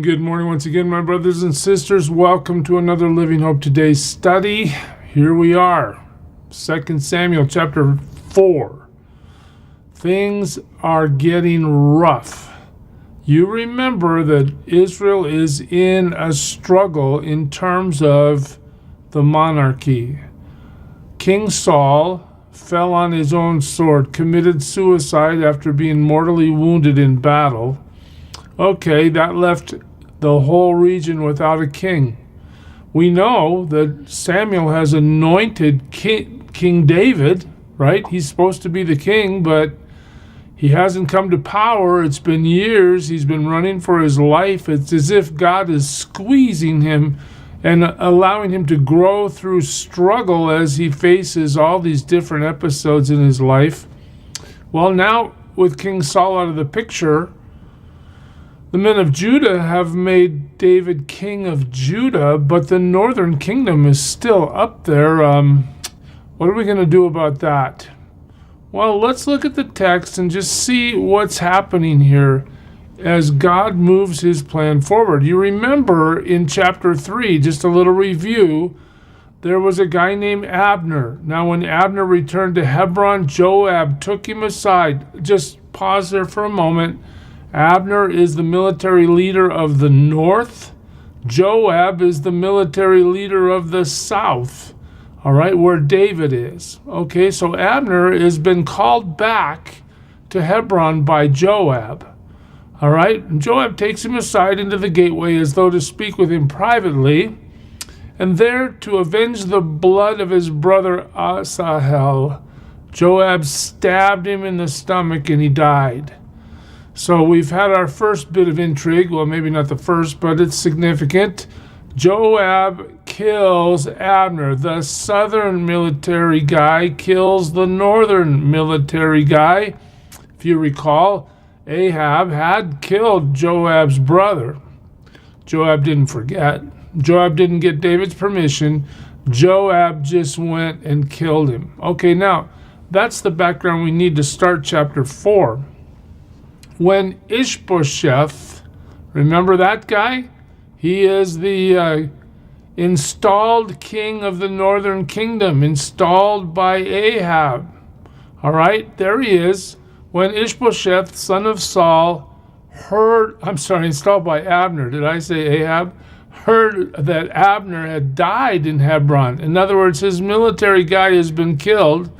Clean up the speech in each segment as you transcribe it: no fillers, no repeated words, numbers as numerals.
Good morning once again, my brothers and sisters. Welcome to another Living Hope Today study. Here we are, 2 Samuel chapter 4. Things are getting rough. You remember that Israel is in a struggle in terms of the monarchy. King Saul fell on his own sword, committed suicide after being mortally wounded in battle. Okay, that left the whole region without a king. We know that Samuel has anointed King David, right? He's supposed to be the king, but he hasn't come to power. It's been years. He's been running for his life. It's as if God is squeezing him and allowing him to grow through struggle as he faces all these different episodes in his life. Well, now with King Saul out of the picture, the men of Judah have made David king of Judah, but the northern kingdom is still up there. What are we going to do about that? Well, let's look at the text and just see what's happening here as God moves his plan forward. You remember in chapter 3, just a little review, there was a guy named Abner. Now, when Abner returned to Hebron, Joab took him aside. Just pause there for a moment. Abner is the military leader of the north. Joab is the military leader of the south, all right, where David is. Okay, so Abner has been called back to Hebron by Joab, all right? And Joab takes him aside into the gateway as though to speak with him privately, and there to avenge the blood of his brother Asahel, Joab stabbed him in the stomach and he died. So we've had our first bit of intrigue. Well, maybe not the first, but it's significant. Joab kills Abner. The southern military guy kills the northern military guy. If you recall, Ahab had killed Joab's brother. Joab didn't forget. Joab didn't get David's permission. Joab just went and killed him. Okay, now, that's the background we need to start chapter 4. When Ish-Bosheth, remember that guy? He is the installed king of the northern kingdom, installed by Ahab. All right, there he is. When Ish-Bosheth, son of Saul, installed by Abner. Did I say Ahab? Heard that Abner had died in Hebron. In other words, his military guy has been killed.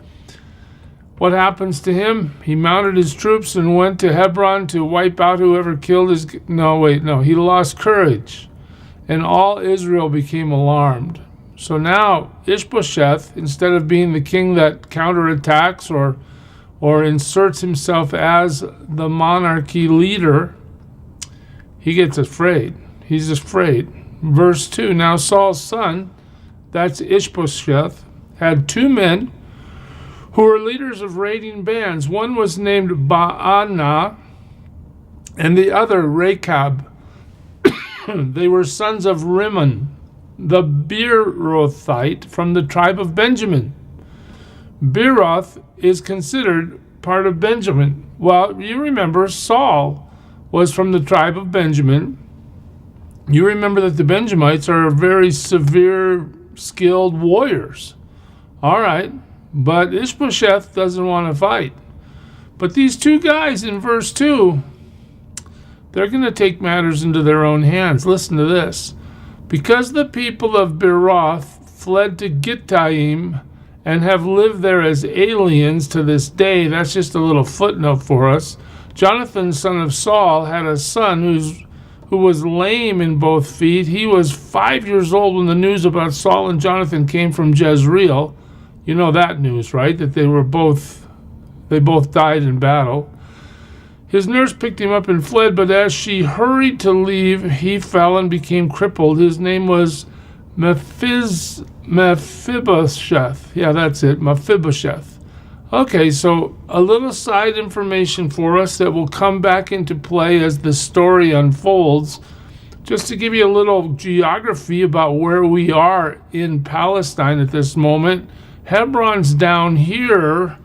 What happens to him? He mounted his troops and went to Hebron to wipe out whoever killed his... He lost courage. And all Israel became alarmed. So now Ish-Bosheth, instead of being the king that counterattacks or inserts himself as the monarchy leader, he gets afraid. He's afraid. Verse 2, now Saul's son, that's Ish-Bosheth, had 2 men who were leaders of raiding bands. One was named Baanah, and the other Rechab. They were sons of Rimmon, the Beerothite from the tribe of Benjamin. Beeroth is considered part of Benjamin. Well, you remember Saul was from the tribe of Benjamin. You remember that the Benjamites are very severe, skilled warriors. All right. But Ish-Bosheth doesn't want to fight. But these 2 guys in verse 2, they're going to take matters into their own hands. Listen to this. Because the people of Beeroth fled to Gittaim and have lived there as aliens to this day, that's just a little footnote for us. Jonathan, son of Saul, had a son who was lame in both feet. He was 5 years old when the news about Saul and Jonathan came from Jezreel. You know that news, right? That they both died in battle. His nurse picked him up and fled, but as she hurried to leave, he fell and became crippled. His name was Mephibosheth. Yeah, that's it, Mephibosheth. Okay, so a little side information for us that will come back into play as the story unfolds. Just to give you a little geography about where we are in Palestine at this moment. Hebron's down here,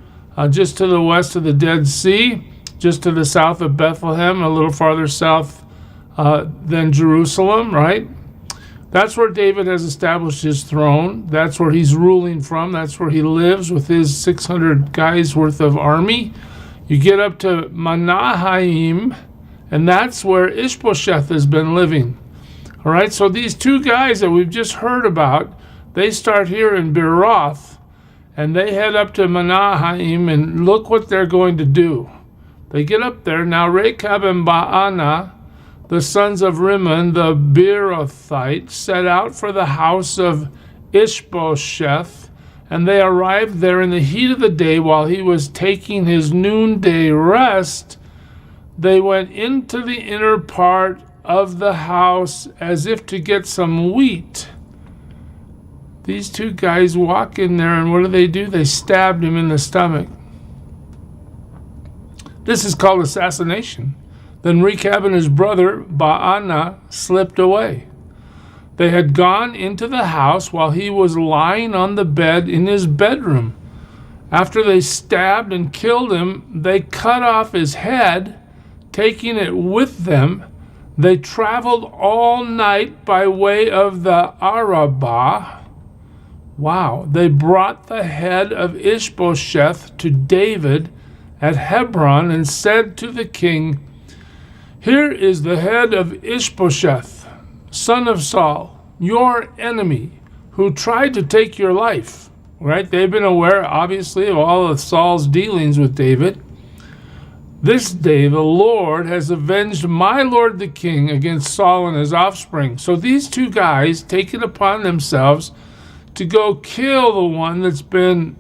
just to the west of the Dead Sea, just to the south of Bethlehem, a little farther south than Jerusalem, right? That's where David has established his throne. That's where he's ruling from. That's where he lives with his 600 guys worth of army. You get up to Mahanaim, and that's where Ish-Bosheth has been living. All right, so these two guys that we've just heard about, they start here in Beeroth, and they head up to Mahanaim, and look what they're going to do. They get up there. Now Rechab and Baanah, the sons of Rimmon, the Beerothite, set out for the house of Ish-Bosheth, and they arrived there in the heat of the day while he was taking his noonday rest. They went into the inner part of the house as if to get some wheat. These two guys walk in there, and what do? They stabbed him in the stomach. This is called assassination. Then Rechab and his brother Baanah slipped away. They had gone into the house while he was lying on the bed in his bedroom. After they stabbed and killed him, they cut off his head, taking it with them. They traveled all night by way of the Arabah. Wow. They brought the head of Ish-Bosheth to David at Hebron and said to the king, "Here is the head of Ish-Bosheth, son of Saul, your enemy, who tried to take your life." Right? They've been aware, obviously, of all of Saul's dealings with David. "This day the Lord has avenged my lord the king against Saul and his offspring." So these two guys take it upon themselves to go kill the one that's been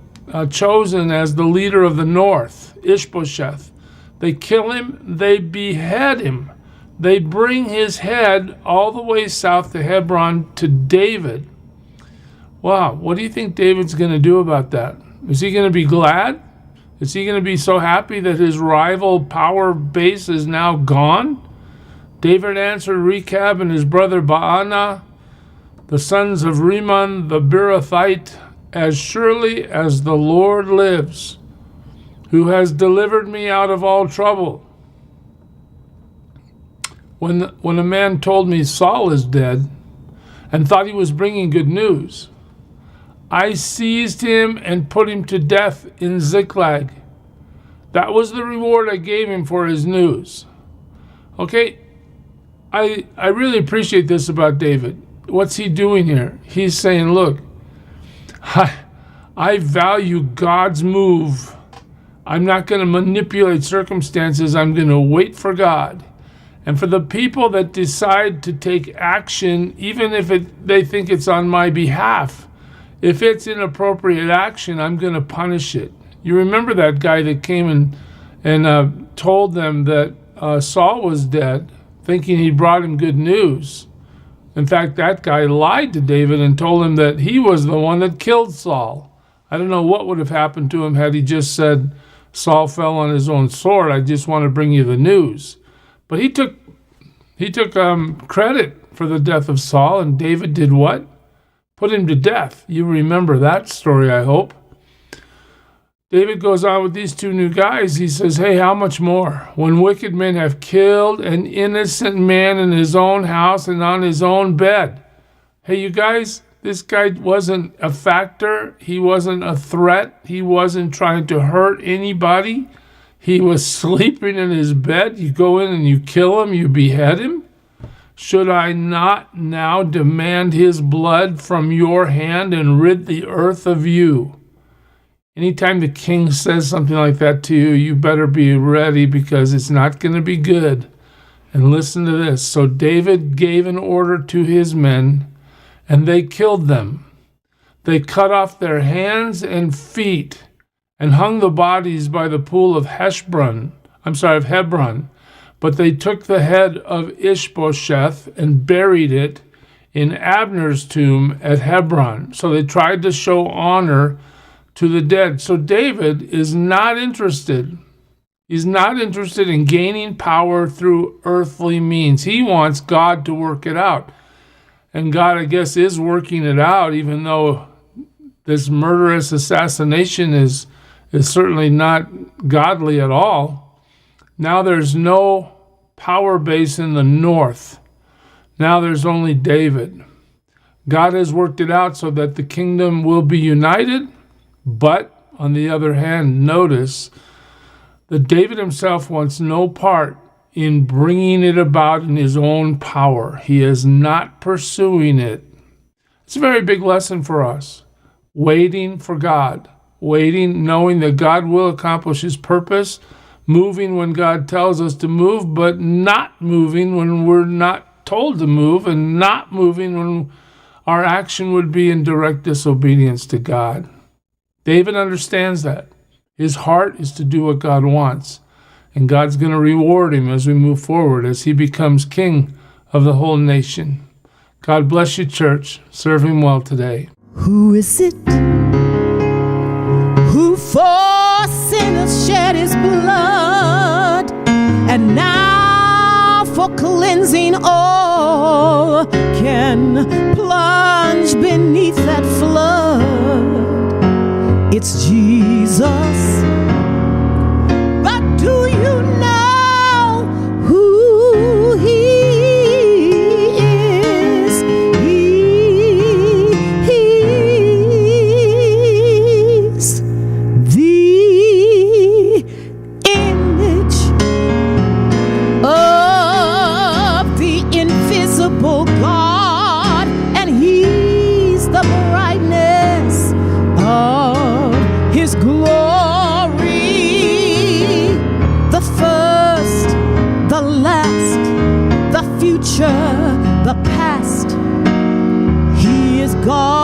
chosen as the leader of the north, Ish-Bosheth. They kill him, they behead him. They bring his head all the way south to Hebron to David. Wow, what do you think David's going to do about that? Is he going to be glad? Is he going to be so happy that his rival power base is now gone? David answered Rechab and his brother Baanah, the sons of Rimmon the Beerothite, "As surely as the Lord lives, who has delivered me out of all trouble. When a man told me Saul is dead and thought he was bringing good news, I seized him and put him to death in Ziklag. That was the reward I gave him for his news." Okay, I really appreciate this about David. What's he doing here? He's saying, look, I value God's move. I'm not going to manipulate circumstances. I'm going to wait for God. And for the people that decide to take action, even if they think it's on my behalf, if it's inappropriate action, I'm going to punish it. You remember that guy that came and told them that Saul was dead, thinking he brought him good news. In fact, that guy lied to David and told him that he was the one that killed Saul. I don't know what would have happened to him had he just said, "Saul fell on his own sword. I just want to bring you the news." But he took credit for the death of Saul, and David did what? Put him to death. You remember that story, I hope. David goes on with these two new guys. He says, "Hey, how much more? When wicked men have killed an innocent man in his own house and on his own bed." Hey, you guys, this guy wasn't a factor. He wasn't a threat. He wasn't trying to hurt anybody. He was sleeping in his bed. You go in and you kill him, you behead him. Should I not now demand his blood from your hand and rid the earth of you? Anytime the king says something like that to you, you better be ready, because it's not going to be good. And listen to this. So David gave an order to his men, and they killed them. They cut off their hands and feet and hung the bodies by the pool of Hebron. But they took the head of Ish-Bosheth and buried it in Abner's tomb at Hebron. So they tried to show honor to the dead. So David is not interested. He's not interested in gaining power through earthly means. He wants God to work it out. And God, I guess, is working it out, even though this murderous assassination is certainly not godly at all. Now there's no power base in the north. Now there's only David. God has worked it out so that the kingdom will be united, but on the other hand, notice that David himself wants no part in bringing it about in his own power. He is not pursuing it. It's a very big lesson for us. Waiting for God. Waiting, knowing that God will accomplish his purpose. Moving when God tells us to move, but not moving when we're not told to move, and not moving when our action would be in direct disobedience to God. David understands that. His heart is to do what God wants. And God's going to reward him as we move forward, as he becomes king of the whole nation. God bless you, church. Serve him well today. Who is it who for sinners shed his blood, and now for cleansing all can plunge beneath that flood? It's Jesus. But do you know who he is? He's the image of the invisible God, and he's the brightness of his glory, the first, the last, the future, the past. He is God.